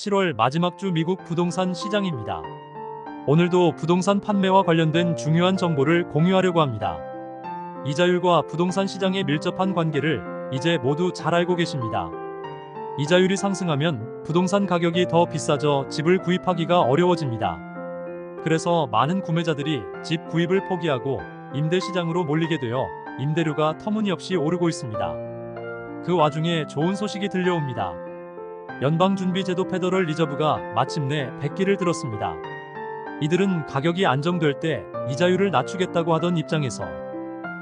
7월 마지막 주 미국 부동산 시장입니다. 오늘도 부동산 판매와 관련된 중요한 정보를 공유하려고 합니다. 이자율과 부동산 시장의 밀접한 관계를 이제 모두 잘 알고 계십니다. 이자율이 상승하면 부동산 가격이 더 비싸져 집을 구입하기가 어려워집니다. 그래서 많은 구매자들이 집 구입을 포기하고 임대 시장으로 몰리게 되어 임대료가 터무니없이 오르고 있습니다. 그 와중에 좋은 소식이 들려옵니다. 연방준비제도 페더럴 리저브가 마침내 백기를 들었습니다. 이들은 가격이 안정될 때 이자율을 낮추겠다고 하던 입장에서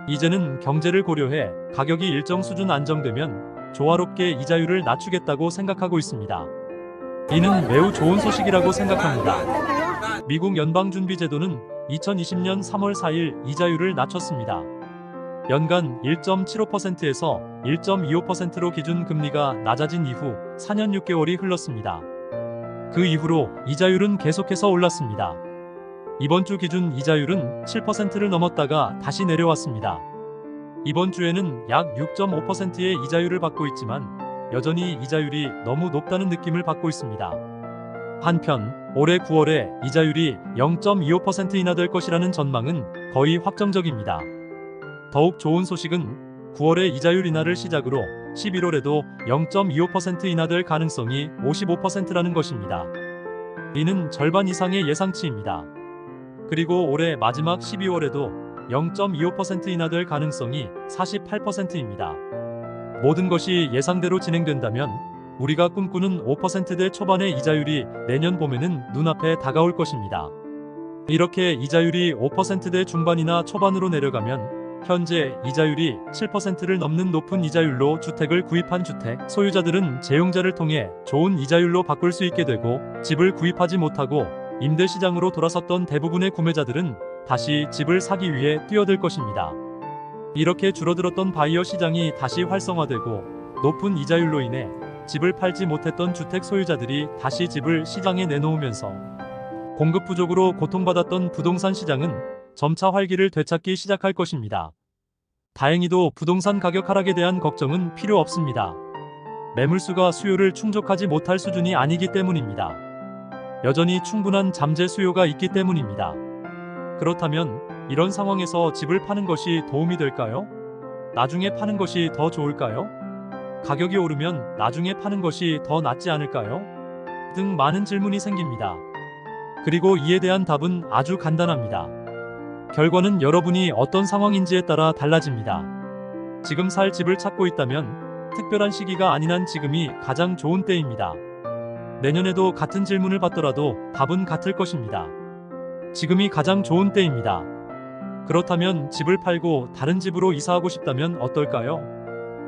이제는 경제를 고려해 가격이 일정 수준 안정되면 조화롭게 이자율을 낮추겠다고 생각하고 있습니다. 이는 매우 좋은 소식이라고 생각합니다. 미국 연방준비제도는 2020년 3월 4일 이자율을 낮췄습니다. 연간 1.75%에서 1.25%로 기준 금리가 낮아진 이후 4년 6개월이 흘렀습니다. 그 이후로 이자율은 계속해서 올랐습니다. 이번 주 기준 이자율은 7%를 넘었다가 다시 내려왔습니다. 이번 주에는 약 6.5%의 이자율을 받고 있지만 여전히 이자율이 너무 높다는 느낌을 받고 있습니다. 한편 올해 9월에 이자율이 0.25% 인하될 것이라는 전망은 거의 확정적입니다. 더욱 좋은 소식은 9월의 이자율 인하를 시작으로 11월에도 0.25% 인하될 가능성이 55%라는 것입니다. 이는 절반 이상의 예상치입니다. 그리고 올해 마지막 12월에도 0.25% 인하될 가능성이 48%입니다. 모든 것이 예상대로 진행된다면 우리가 꿈꾸는 5%대 초반의 이자율이 내년 봄에는 눈앞에 다가올 것입니다. 이렇게 이자율이 5%대 중반이나 초반으로 내려가면 현재 이자율이 7%를 넘는 높은 이자율로 주택을 구입한 주택 소유자들은 재용자를 통해 좋은 이자율로 바꿀 수 있게 되고, 집을 구입하지 못하고 임대시장으로 돌아섰던 대부분의 구매자들은 다시 집을 사기 위해 뛰어들 것입니다. 이렇게 줄어들었던 바이어 시장이 다시 활성화되고 높은 이자율로 인해 집을 팔지 못했던 주택 소유자들이 다시 집을 시장에 내놓으면서 공급 부족으로 고통받았던 부동산 시장은 점차 활기를 되찾기 시작할 것입니다. 다행히도 부동산 가격 하락에 대한 걱정은 필요 없습니다. 매물수가 수요를 충족하지 못할 수준이 아니기 때문입니다. 여전히 충분한 잠재 수요가 있기 때문입니다. 그렇다면 이런 상황에서 집을 파는 것이 도움이 될까요? 나중에 파는 것이 더 좋을까요? 가격이 오르면 나중에 파는 것이 더 낫지 않을까요? 등 많은 질문이 생깁니다. 그리고 이에 대한 답은 아주 간단합니다. 결과는 여러분이 어떤 상황인지에 따라 달라집니다. 지금 살 집을 찾고 있다면 특별한 시기가 아닌 한 지금이 가장 좋은 때입니다. 내년에도 같은 질문을 받더라도 답은 같을 것입니다. 지금이 가장 좋은 때입니다. 그렇다면 집을 팔고 다른 집으로 이사하고 싶다면 어떨까요?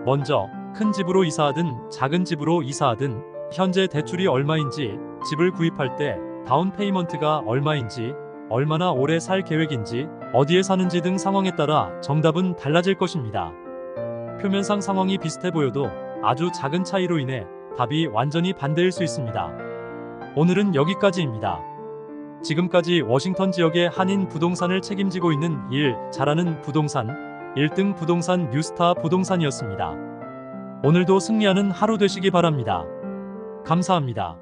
먼저 큰 집으로 이사하든 작은 집으로 이사하든 현재 대출이 얼마인지, 집을 구입할 때 다운 페이먼트가 얼마인지, 얼마나 오래 살 계획인지, 어디에 사는지 등 상황에 따라 정답은 달라질 것입니다. 표면상 상황이 비슷해 보여도 아주 작은 차이로 인해 답이 완전히 반대일 수 있습니다. 오늘은 여기까지입니다. 지금까지 워싱턴 지역의 한인 부동산을 책임지고 있는 일 잘하는 부동산 1등 부동산 뉴스타 부동산이었습니다. 오늘도 승리하는 하루 되시기 바랍니다. 감사합니다.